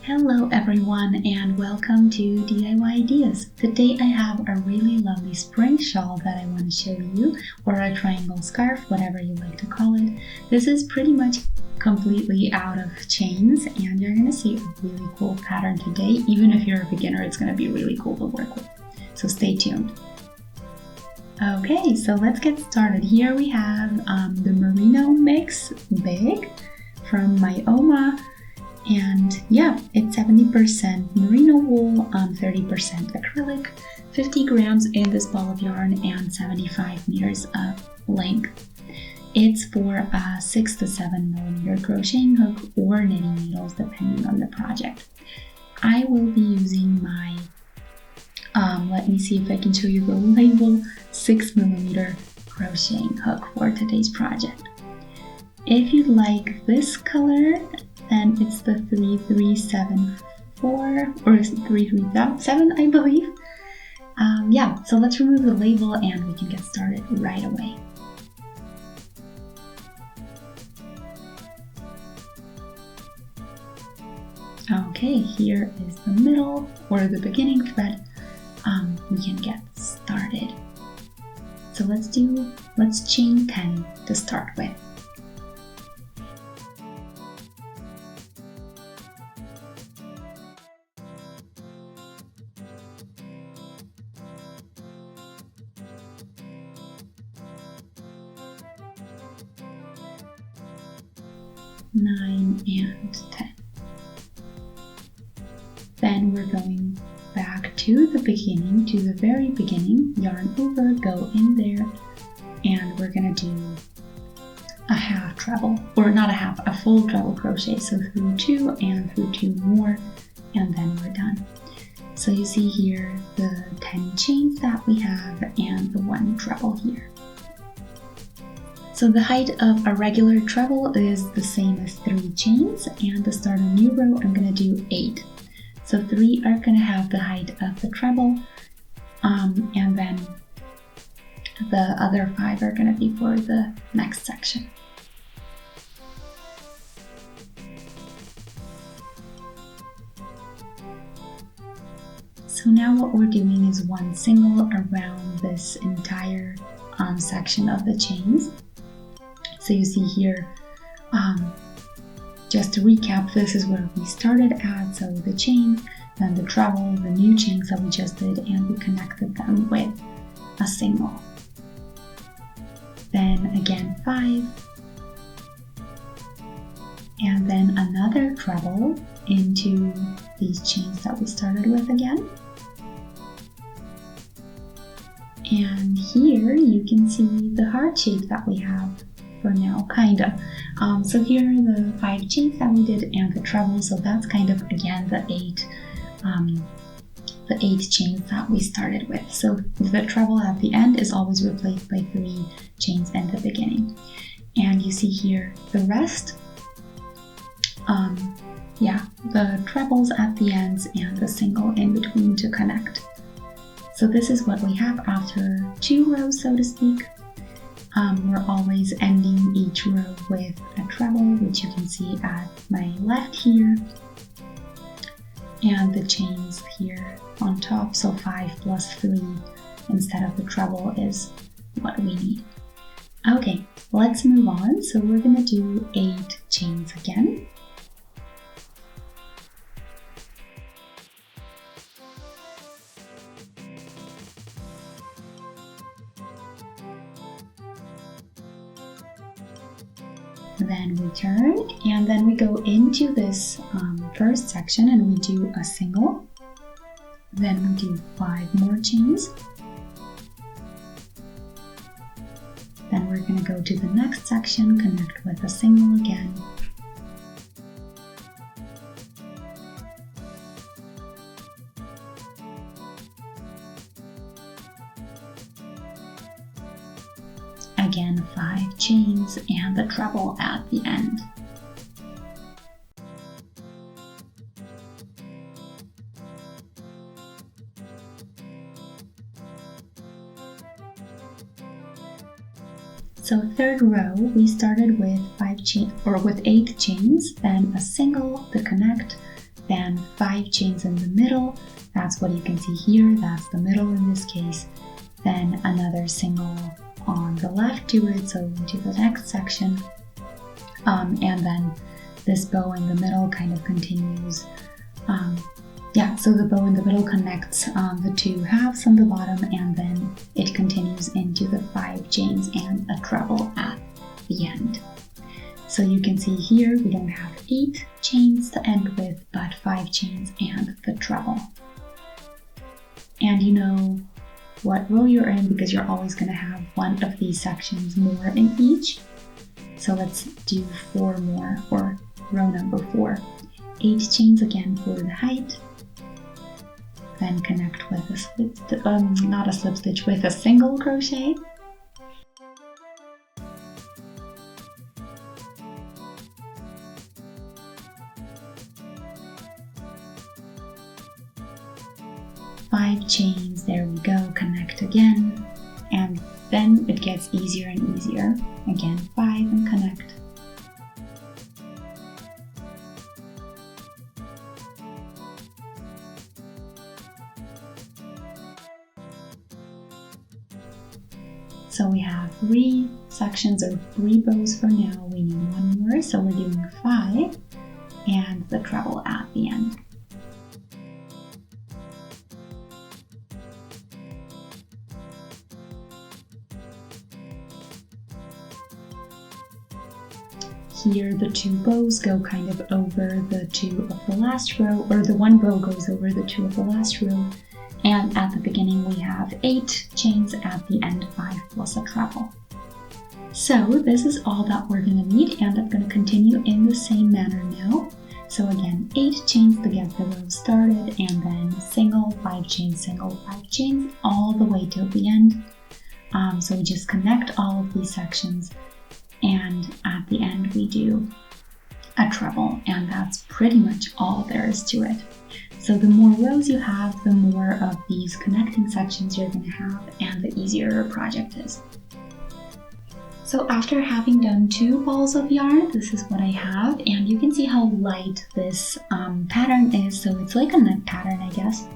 Hello everyone and welcome to DIY Ideas. Today I have a really lovely spring shawl that I want to show you, or a triangle scarf, whatever you like to call it. This is pretty much completely out of chains and you're going to see a really cool pattern today. Even if you're a beginner, it's going to be really cool to work with. So stay tuned. Okay, so let's get started. Here we have the Merino Mix Big from my Oma. And yeah, it's 70% merino wool, 30% acrylic, 50 grams in this ball of yarn, and 75 meters of length. It's for a 6 to 7 millimeter crocheting hook or knitting needles depending on the project. I will be using my, let me see if I can show you the label, 6 millimeter crocheting hook for today's project. If you like this color, then it's the 3374 or 3377, I believe. Yeah, so let's remove the label and we can get started right away. Okay, here is the middle or the beginning thread. We can get started. So let's chain 10 to start with. Nine and 10. Then we're going back to the beginning, to the very beginning, yarn over, go in there, and we're gonna do a half treble, or not a half, a full treble crochet. So through 2 and through 2 more, and then we're done. So you see here the 10 chains that we have and the 1 treble here. So the height of a regular treble is the same as 3 chains, and to start a new row, I'm going to do 8. So 3 are going to have the height of the treble, and then the other 5 are going to be for the next section. So now what we're doing is 1 single around this entire section of the chains. So you see here, just to recap, this is where we started at. So the chain, then the treble, the new chains that we just did, and we connected them with a single. Then again 5, and then another treble into these chains that we started with again. And here you can see the heart shape that we have. For now, kinda. So here are the 5 chains that we did and the treble. So that's kind of again the 8 chains that we started with. So the treble at the end is always replaced by 3 chains in the beginning. And you see here the rest. The trebles at the ends and the single in between to connect. So this is what we have after 2 rows, so to speak. We're always ending each row with a treble, which you can see at my left here, and the chains here on top. So 5 plus 3 instead of the treble is what we need. Okay, let's move on. So we're gonna do 8 chains again. Then we turn, and then we go into this first section and we do a single. Then we do 5 more chains. Then we're going to go to the next section, connect with a single again. Again, 5 chains and the treble at the end. So third row, we started with 8 chains, then a single to connect, then 5 chains in the middle. That's what you can see here, that's the middle in this case. Then another single on the left to it, so into the next section. And then this bow in the middle kind of continues. So the bow in the middle connects the 2 halves on the bottom, and then it continues into the 5 chains and a treble at the end. So you can see here we don't have 8 chains to end with, but 5 chains and the treble. And you know what row you're in because you're always going to have one of these sections more in each. So let's do 4 more for row number 4. 8 chains again for the height. Then connect with a slip stitch, with a single crochet. Five chains, there we go, connect again, and then it gets easier and easier. Again, 5 and connect. So we have 3 sections or 3 bows for now. We need 1 more, so we're doing 5 and the treble at the end. Here the 2 bows go kind of over the 2 of the last row, or the 1 bow goes over the 2 of the last row. And at the beginning we have 8 chains, at the end 5 plus a treble. So this is all that we're going to need, and I'm going to continue in the same manner now. So again, 8 chains to get the row started, and then single, 5 chains, single, 5 chains, all the way till the end. So we just connect all of these sections, and at the end we do a treble, and that's pretty much all there is to it. So the more rows you have, the more of these connecting sections you're going to have, and the easier your project is. So after having done 2 balls of yarn, this is what I have, and you can see how light this pattern is. So it's like a neck pattern, I guess,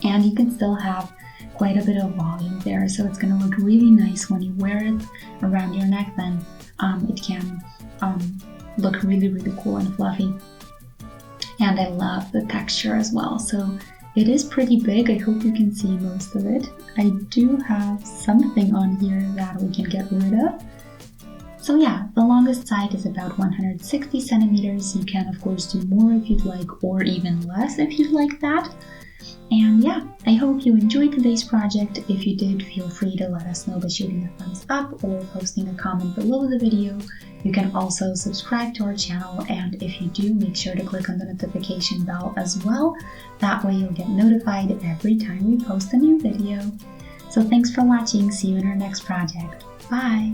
and you can still have quite a bit of volume there, so it's going to look really nice when you wear it around your neck. Then it can look really, really cool and fluffy. And I love the texture as well. So it is pretty big. I hope you can see most of it. I do have something on here that we can get rid of. So yeah, the longest side is about 160 centimeters. You can of course do more if you'd like, or even less if you'd like that. And yeah, I hope you enjoyed today's project. If you did, feel free to let us know by shooting a thumbs up or posting a comment below the video. You can also subscribe to our channel, and if you do, make sure to click on the notification bell as well. That way you'll get notified every time we post a new video. So thanks for watching. See you in our next project. Bye!